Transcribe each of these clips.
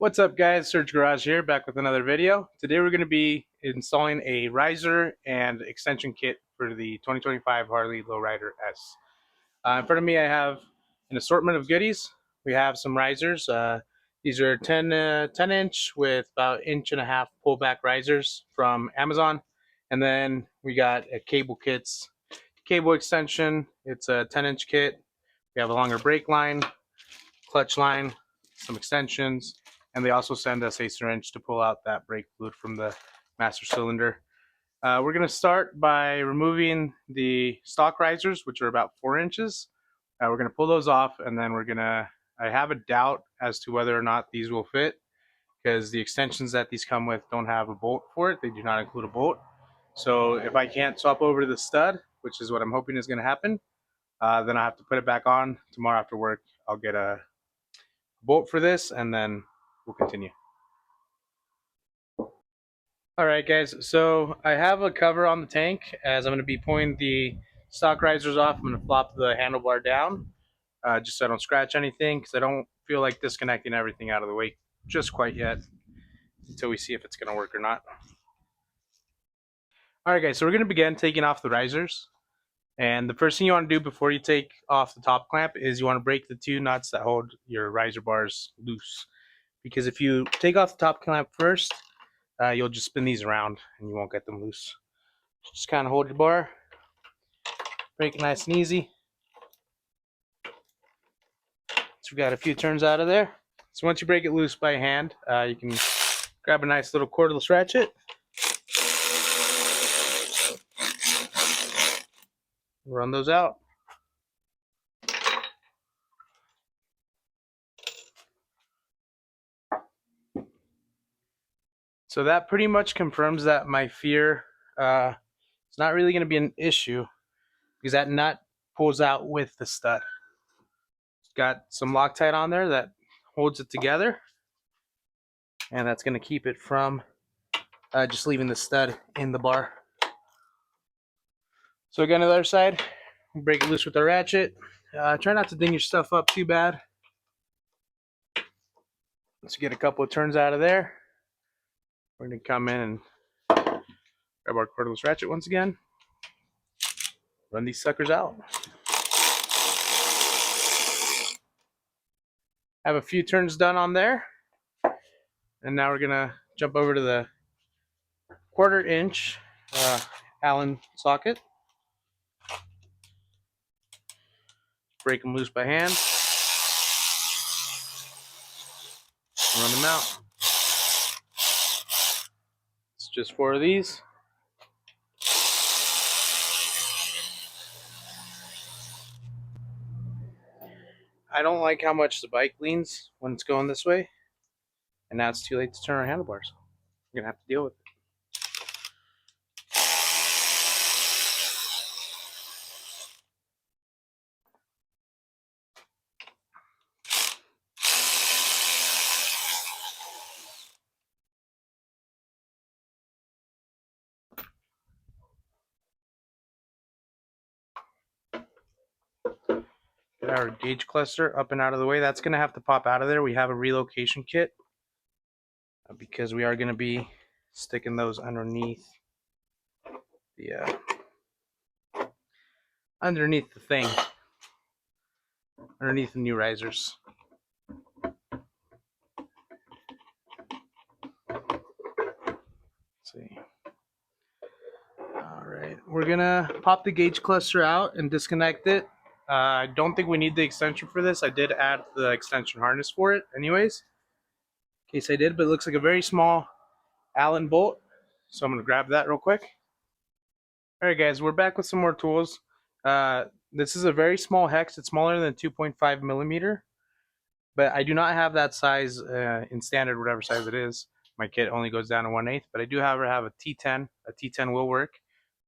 What's up guys, Surge Garage here, back with another video. Today we're going to be installing a riser and extension kit for the 2025 Harley Lowrider S. In front of me I have an assortment of goodies. We have some risers. These are 10 inch with about 1.5 pullback risers from Amazon. And then we got a cable extension. It's a 10-inch kit. We have a longer brake line, clutch line, some extensions, and they also send us a syringe to pull out that brake fluid from the master cylinder. We're going to start by removing the stock risers, which are about 4 inches. We're going to pull those off, and then I have a doubt as to whether or not these will fit, because the extensions that these come with don't have a bolt for it. They do not include a bolt. So if I can't swap over to the stud, which is what I'm hoping is going to happen, then I have to put it back on. Tomorrow after work, I'll get a bolt for this, and then we'll continue. Alright guys, so I have a cover on the tank as I'm going to be pulling the stock risers off. I'm going to flop the handlebar down just so I don't scratch anything, because I don't feel like disconnecting everything out of the way just quite yet until we see if it's going to work or not. Alright guys, so we're going to begin taking off the risers. And the first thing you want to do before you take off the top clamp is you want to break the 2 nuts that hold your riser bars loose. Because if you take off the top clamp first, you'll just spin these around and you won't get them loose. Just kind of hold your bar, break it nice and easy. So we got a few turns out of there. So once you break it loose by hand, you can grab a nice little cordless ratchet, run those out. So that pretty much confirms that my fear it's not really going to be an issue, because that nut pulls out with the stud. It's got some Loctite on there that holds it together, and that's going to keep it from just leaving the stud in the bar. So again, to the other side, break it loose with the ratchet. Try not to ding your stuff up too bad. Let's get a couple of turns out of there. We're going to come in and grab our cordless ratchet once again. Run these suckers out. Have a few turns done on there. And now we're going to jump over to the 1/4 inch Allen socket. Break them loose by hand. Run them out. It's just 4 of these. I don't like how much the bike leans when it's going this way, and now it's too late to turn our handlebars. We're gonna have to deal with it. Get our gauge cluster up and out of the way. That's gonna have to pop out of there. We have a relocation kit because we are gonna be sticking those underneath the thing, underneath the new risers. Let's see. All right, we're gonna pop the gauge cluster out and disconnect it. I don't think we need the extension for this. I did add the extension harness for it anyways, in case I did, but it looks like a very small Allen bolt. So I'm gonna grab that real quick. All right guys, we're back with some more tools. This is a very small hex. It's smaller than 2.5 millimeter, but I do not have that size in standard, whatever size it is. My kit only goes down to 1/8, but I do have a T10. A T10 will work.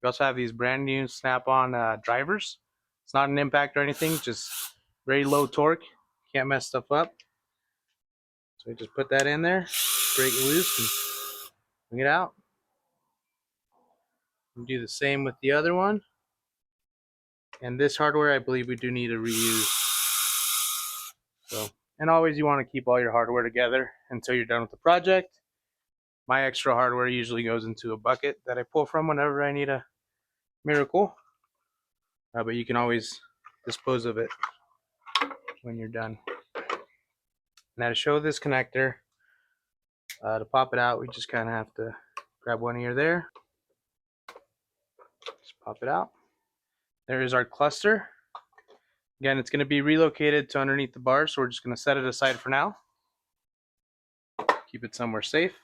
We also have these brand new snap-on drivers. It's not an impact or anything, just very low torque. Can't mess stuff up. So I just put that in there, break it loose, and bring it out. And do the same with the other one. And this hardware, I believe we do need to reuse. So And always you want to keep all your hardware together until you're done with the project. My extra hardware usually goes into a bucket that I pull from whenever I need a miracle. But you can always dispose of it when you're done. Now to show this connector, to pop it out, we just kind of have to grab one ear there. Just pop it out. There is our cluster. Again, it's going to be relocated to underneath the bar, so we're just going to set it aside for now. Keep it somewhere safe.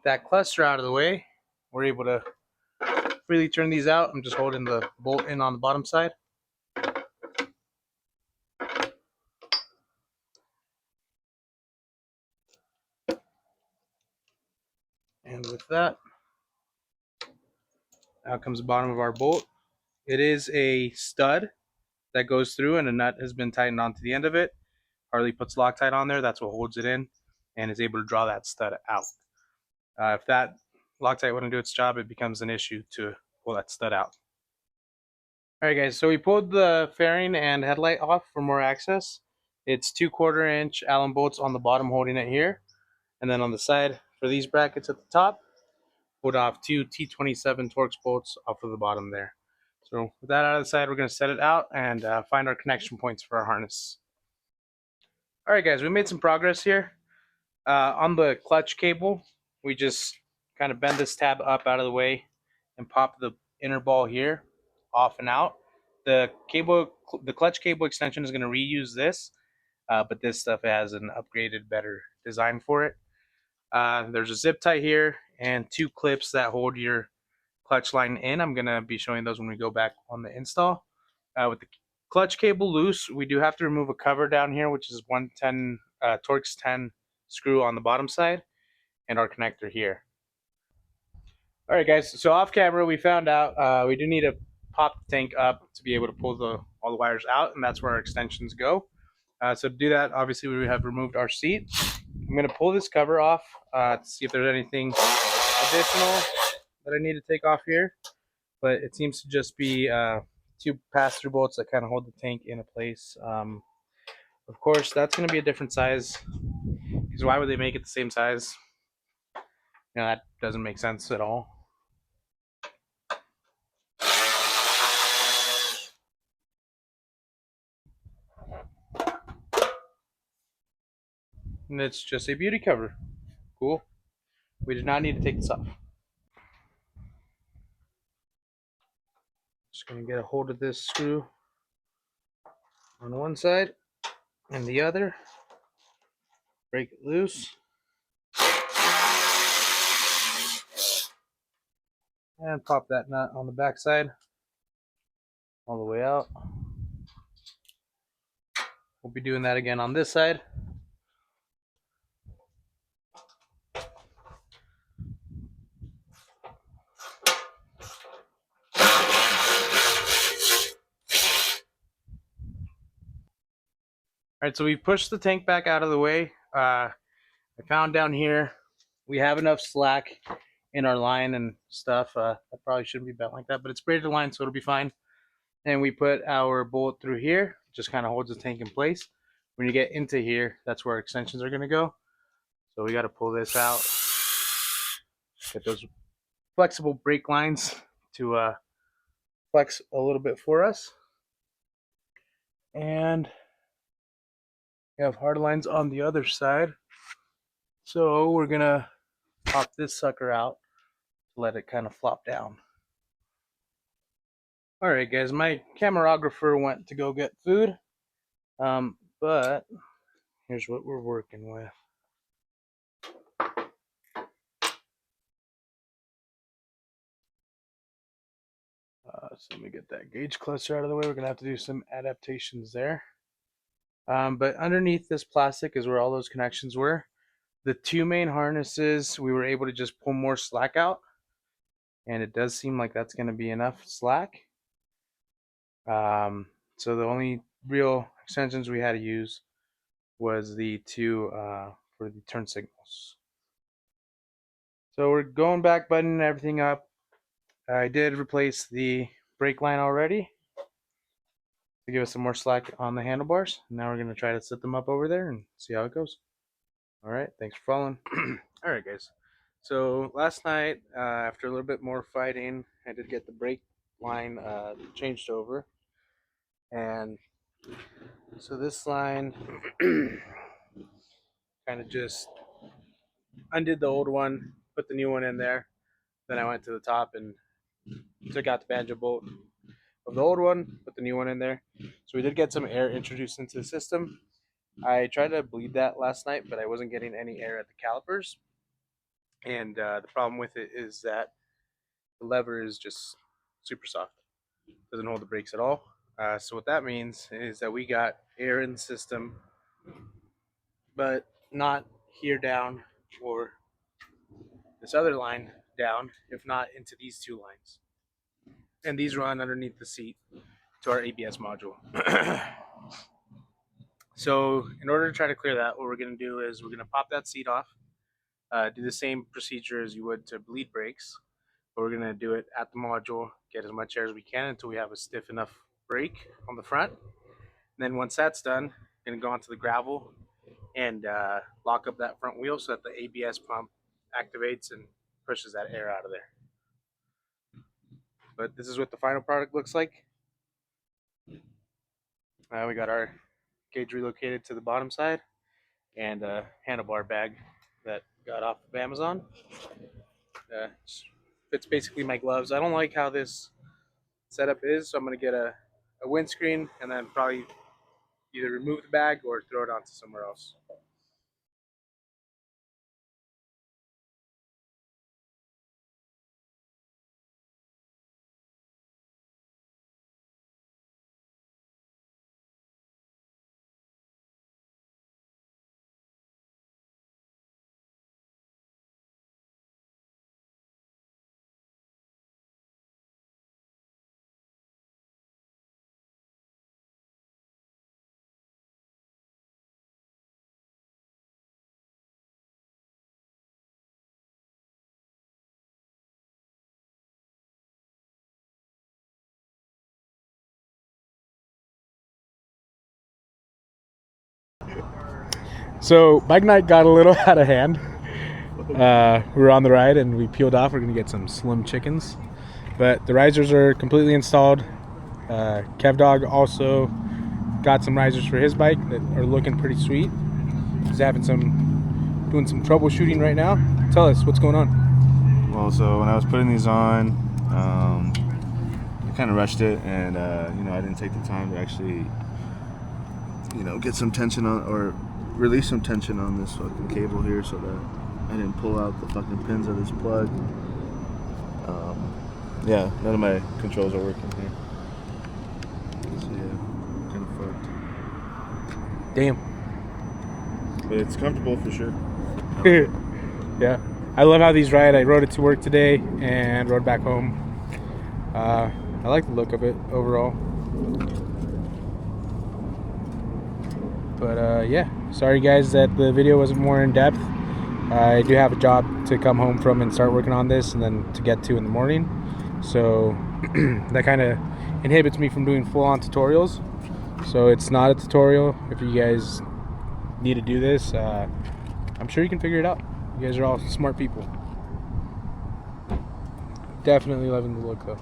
That cluster out of the way, we're able to freely turn these out. I'm just holding the bolt in on the bottom side. And with that, out comes the bottom of our bolt. It is a stud that goes through, and a nut has been tightened onto the end of it. Harley puts Loctite on there. That's what holds it in and is able to draw that stud out. If that Loctite wouldn't do its job, it becomes an issue to pull that stud out. Alright guys, so we pulled the fairing and headlight off for more access. It's 2/4 inch Allen bolts on the bottom holding it here. And then on the side for these brackets at the top, pulled off 2 T27 Torx bolts off of the bottom there. So with that out of the side, we're going to set it out and find our connection points for our harness. Alright guys, we made some progress here. On the clutch cable, we just kind of bend this tab up out of the way and pop the inner ball here off and out. The clutch cable extension is going to reuse this, but this stuff has an upgraded, better design for it. There's a zip tie here and 2 clips that hold your clutch line in. I'm going to be showing those when we go back on the install. With the clutch cable loose, we do have to remove a cover down here, which is 110 Torx 10 screw on the bottom side, and our connector here. All right, guys. So off camera, we found out we do need to pop the tank up to be able to pull all the wires out, and that's where our extensions go. So to do that, obviously we have removed our seat. I'm going to pull this cover off to see if there's anything additional that I need to take off here, but it seems to just be 2 pass-through bolts that kind of hold the tank in place. Of course, that's going to be a different size, because why would they make it the same size? That doesn't make sense at all. And it's just a beauty cover. Cool. We did not need to take this off. Just going to get a hold of this screw on one side and the other. Break it loose. And pop that nut on the back side all the way out. We'll be doing that again on this side. Alright, so we've pushed the tank back out of the way. I found down here we have enough slack in our line and stuff. That probably shouldn't be bent like that, but it's braided line, so it'll be fine. And we put our bolt through here, just kind of holds the tank in place. When you get into here, that's where our extensions are going to go. So we got to pull this out, get those flexible brake lines to flex a little bit for us. And we have hard lines on the other side. So we're going to pop this sucker out to let it kind of flop down. Alright guys, my camerographer went to go get food, but here's what we're working with. So let me get that gauge cluster out of the way. We're going to have to do some adaptations there. But underneath this plastic is where all those connections were. The 2 main harnesses, we were able to just pull more slack out. And it does seem like that's going to be enough slack. So the only real extensions we had to use was the 2 for the turn signals. So we're going back, buttoning everything up. I did replace the brake line already. to give us some more slack on the handlebars. Now we're gonna try to set them up over there and see how it goes. All right, thanks for following. All right, guys. So last night, after a little bit more fighting, I did get the brake line changed over, and so this line kind of just undid the old one, put the new one in there. Then I went to the top and took out the banjo bolt of the old one, put the new one in there. So we did get some air introduced into the system. I tried to bleed that last night, but I wasn't getting any air at the calipers. And the problem with it is that the lever is just super soft. Doesn't hold the brakes at all. So what that means is that we got air in the system, but not here down or this other line down, if not into these two lines. And these run underneath the seat to our ABS module. So in order to try to clear that, what we're going to do is we're going to pop that seat off, do the same procedure as you would to bleed brakes, but we're going to do it at the module, get as much air as we can until we have a stiff enough brake on the front. And then once that's done, we're going to go onto the gravel and lock up that front wheel so that the ABS pump activates and pushes that air out of there. But this is what the final product looks like. We got our gauge relocated to the bottom side and a handlebar bag that got off of Amazon. Fits basically my gloves. I don't like how this setup is, so I'm going to get a windscreen and then probably either remove the bag or throw it onto somewhere else. So bike night got a little out of hand. We were on the ride and we peeled off. We're gonna get some slim chickens, but the risers are completely installed. Kev Dog also got some risers for his bike that are looking pretty sweet. He's doing some troubleshooting right now. Tell us what's going on. Well, so when I was putting these on, I kind of rushed it, and I didn't take the time to actually, get some tension on or release some tension on this fucking cable here, so that I didn't pull out the fucking pins of this plug. Yeah, none of my controls are working here. So yeah, kind of fucked. Damn. But it's comfortable for sure. Yeah, I love how these ride. I rode it to work today and rode back home. I like the look of it overall. But yeah, sorry guys that the video wasn't more in depth. I do have a job to come home from and start working on this and then to get to in the morning. So that kind of inhibits me from doing full-on tutorials. So it's not a tutorial. If you guys need to do this, I'm sure you can figure it out. You guys are all smart people. Definitely loving the look though.